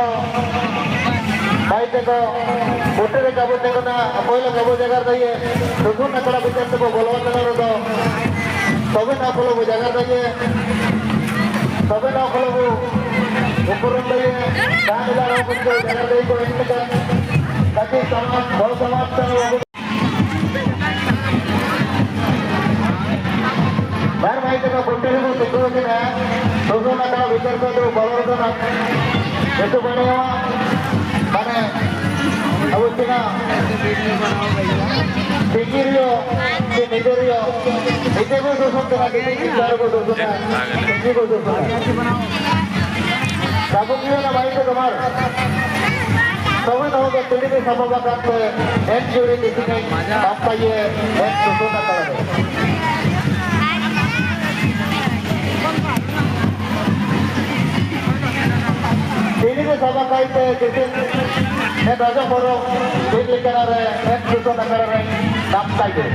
भाई देखो होटल काबू देखो ना पहले काबू जगह दिए दुगुन नकला बिचार को बोलवा देना तो तबे ना खोलो जगह दिए तबे ना खोलो ऊपर दिए दान इलाका को जगह दिए को इनका ताकि समाज बहुत समाज का बार भाई देखो होटल को देखो कि ना दुगुन नकला बिचार को तो बोलवा देना itu bagaimana mana aku cina pikirio pikirio itu pun dosen tu lagi kita pun dosen ini pun dosen kamu kira nama itu kemar kamu tahu kan tulis di sama bakat tu end juri di sini apa ye end dosen nak kalau ini tu sama kait kisim मैं राजा बोलो दिन लेकर आ रहे हैं एक दूसरा नगर रहे नाम चाहिए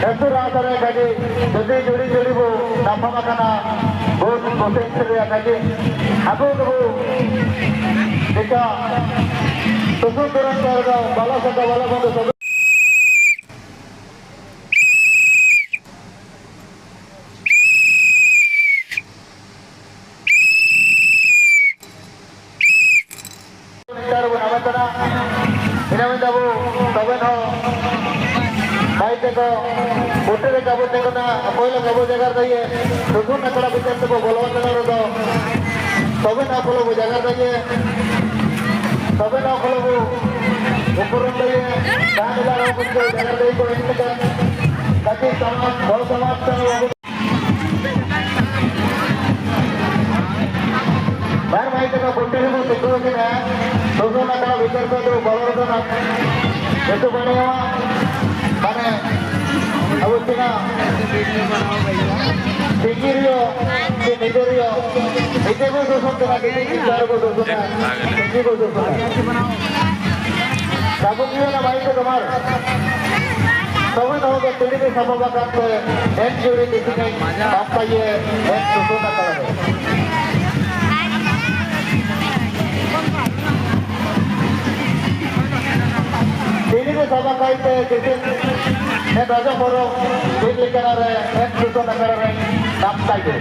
ऐसे रात रहे कभी जल्दी जुड़ी जुड़ी वो नाफा मकाना बहुत कोशिश कर रहा कभी अबू तो वो देखा तो सुन तुरंत कर रहा बाला सका बाला बंद सब भाई देखो होटल काबू देखो ना पहले काबू जगह दिए दुगुन नकला बिचार को बोलवा देना तो तबे ना खोलो जगह दिए तबे ना खोलो ऊपर दिए दान इलाका को जगह दिए को इनका ताकि समाज बहुत समाज का बार भाई देखो होटल को देखो कि ना दुगुन नकला बिचार को तो बोलवा देना itu bagaimana mana aku cina pikirio pikirio itu pun dosen tu lagi kita pun dosen ini pun dosen kamu kira nama itu kemar kamu tahu kan tulis di sama bakat tu end juri di sini apa ye end dosen nak kalau ini tu sama kait kisim मैं राजा बोलो दिन लेकर आ रहे हैं एक दूसरा नगर रहे नाम चाहिए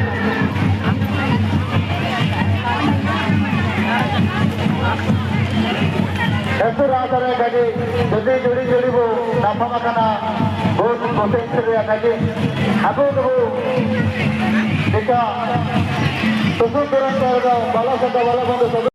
ऐसे रात रहे कभी जल्दी जुड़ी जुड़ी वो नाफा मकाना बहुत कोशिश कर रहा कभी अबू तो वो देखा तो सुन तुरंत कर रहा बाला सका बाला बंद सब